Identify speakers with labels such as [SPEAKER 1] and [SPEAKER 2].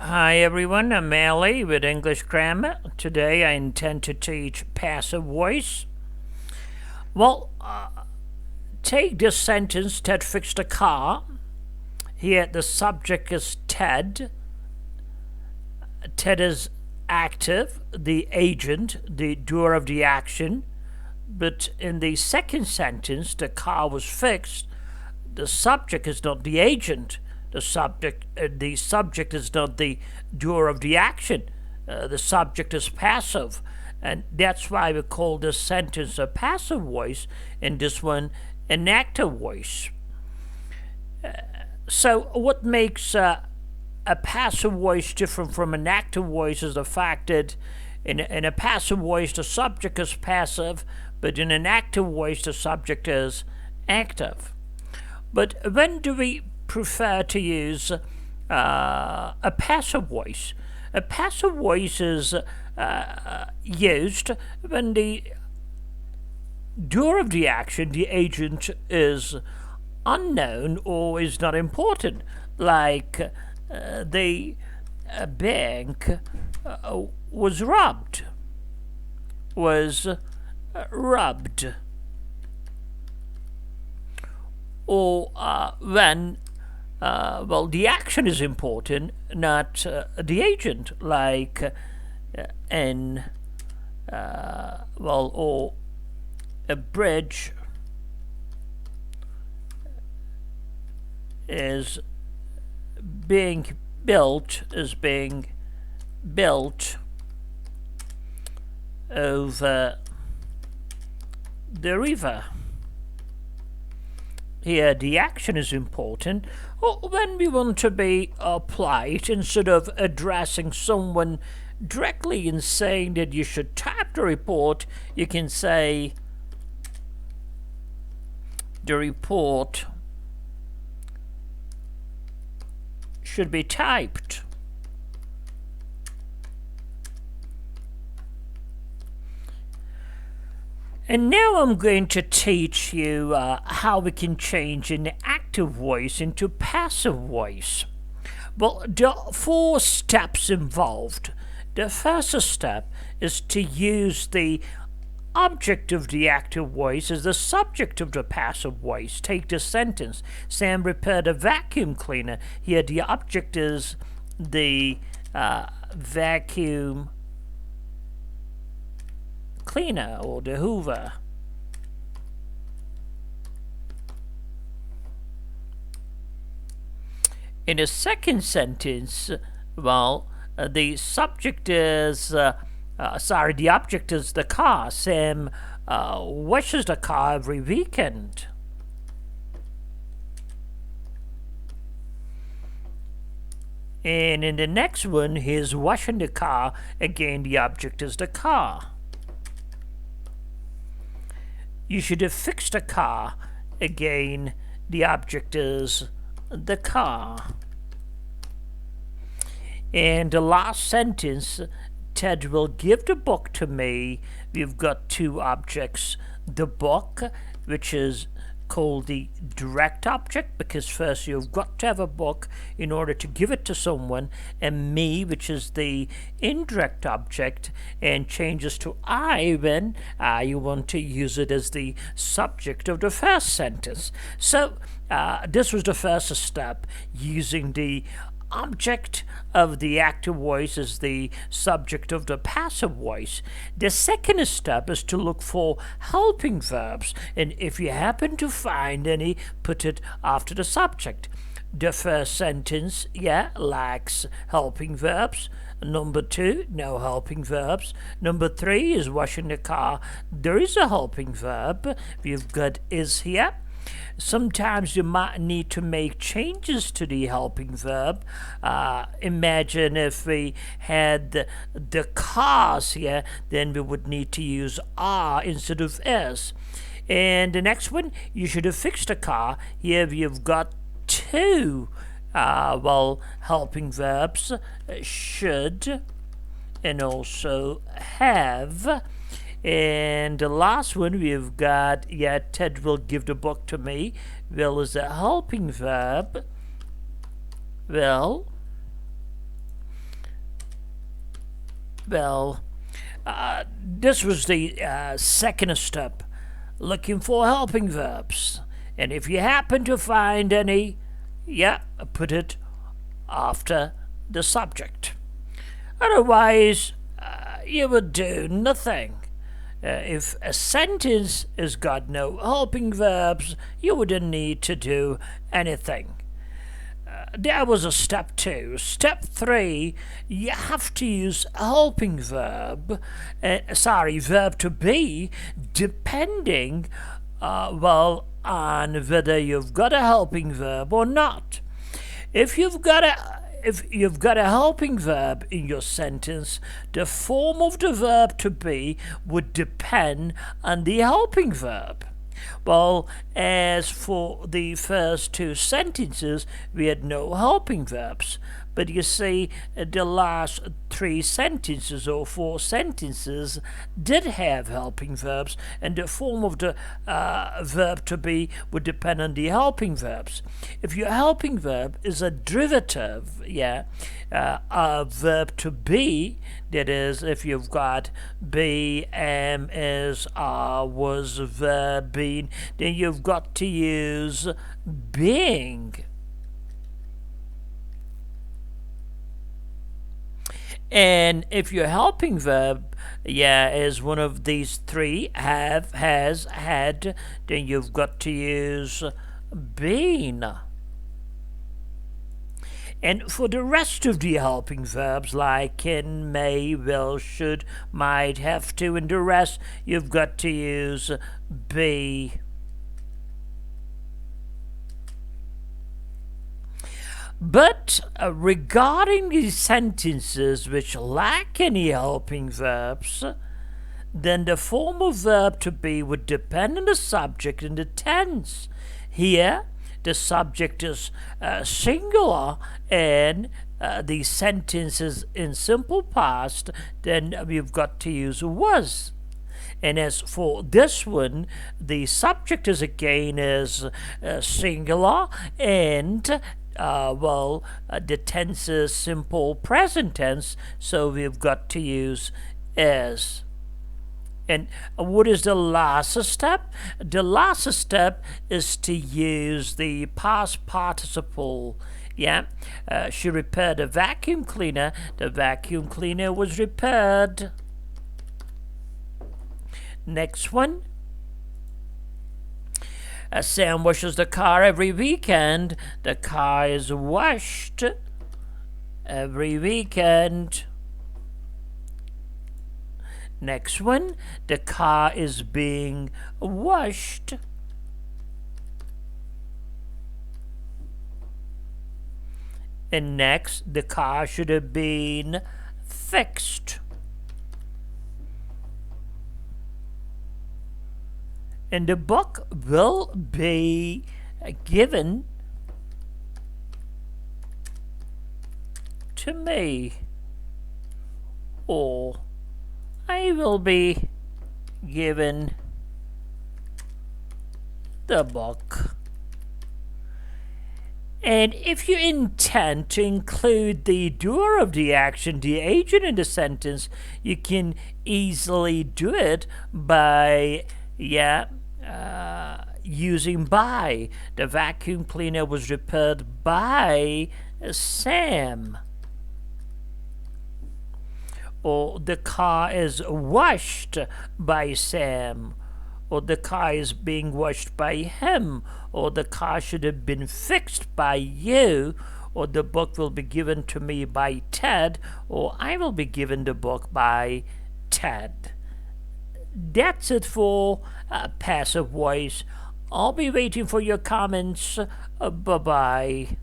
[SPEAKER 1] Hi everyone, I'm Ali with English Grammar. Today I intend to teach passive voice. Well, take this sentence: Ted fixed a car. Here the subject is Ted. Ted is active, the agent, the doer of the action. But in the second sentence, the car was fixed. The subject is not the agent. The subject is not the doer of the action. The subject is passive, and that's why we call this sentence a passive voice, and this one an active voice. So, what makes a passive voice different from an active voice is the fact that in a passive voice the subject is passive, but in an active voice the subject is active. But when do we prefer to use a passive voice? A passive voice is used when the doer of the action, the agent, is unknown or is not important, like the bank was robbed. Or when the action is important, not the agent, like or a bridge is being built over the river. Here the action is important. Or when we want to be polite, instead of addressing someone directly and saying that you should type the report, you can say the report should be typed. And now I'm going to teach you how we can change an active voice into passive voice. Well, there are 4 steps involved. The first step is to use the object of the active voice as the subject of the passive voice. Take this sentence: Sam repaired a vacuum cleaner. Here the object is the vacuum cleaner or the Hoover. In the second sentence, the subject is the object is the car. Sam washes the car every weekend. And in the next one, he's washing the car. Again, the object is the car. You should have fixed the car. Again, the object is the car. And the last sentence: Ted will give the book to me. We've got 2 objects: the book, which is called the direct object, because first you've got to have a book in order to give it to someone, and me, which is the indirect object, and changes to I when you want to use it as the subject of the first sentence. So this was the first step, using the object of the active voice is the subject of the passive voice. The second step is to look for helping verbs, and if you happen to find any, put it after the subject. The first sentence, lacks helping verbs. Number 2, no helping verbs. Number 3 is washing the car. There is a helping verb. We've got is here. Sometimes you might need to make changes to the helping verb. Imagine if we had the cars here, then we would need to use are instead of is. And the next one, you should have fixed the car. Here we've got 2 helping verbs: should and also have. And the last one we've got, Ted will give the book to me. Will is a helping verb. Well, Well, this was the second step, looking for helping verbs. And if you happen to find any, yeah, put it after the subject. Otherwise, you would do nothing. If a sentence has got no helping verbs, you wouldn't need to do anything. That was a step 2. Step 3, you have to use a helping verb, verb to be, depending, on whether you've got a helping verb or not. If you've got a helping verb in your sentence, the form of the verb to be would depend on the helping verb. Well, as for the first 2 sentences, we had no helping verbs. But you see, the last 3 sentences or 4 sentences did have helping verbs, and the form of the verb to be would depend on the helping verbs. If your helping verb is a derivative, a verb to be, that is, if you've got be, am, is, are, was, verb, been, then you've got to use being. And if your helping verb, is one of these 3, have, has, had, then you've got to use been. And for the rest of the helping verbs, like can, may, will, should, might, have to, and the rest, you've got to use be. But regarding these sentences which lack any helping verbs, then the form of verb to be would depend on the subject and the tense. Here, the subject is singular and the sentence is in simple past, then we've got to use was. And as for this one, the subject is singular and the tense is simple present tense, so we've got to use is. And what is the last step? The last step is to use the past participle. She repaired a vacuum cleaner. The vacuum cleaner was repaired. Next one. Sam washes the car every weekend. The car is washed every weekend. Next one, the car is being washed. And next, the car should have been fixed. And the book will be given to me, or I will be given the book. And if you intend to include the doer of the action, the agent in the sentence, you can easily do it by using by. The vacuum cleaner was repaired by Sam. Or the car is washed by Sam. Or the car is being washed by him. Or the car should have been fixed by you. Or the book will be given to me by Ted. Or I will be given the book by Ted. That's it for passive voice. I'll be waiting for your comments. Bye-bye.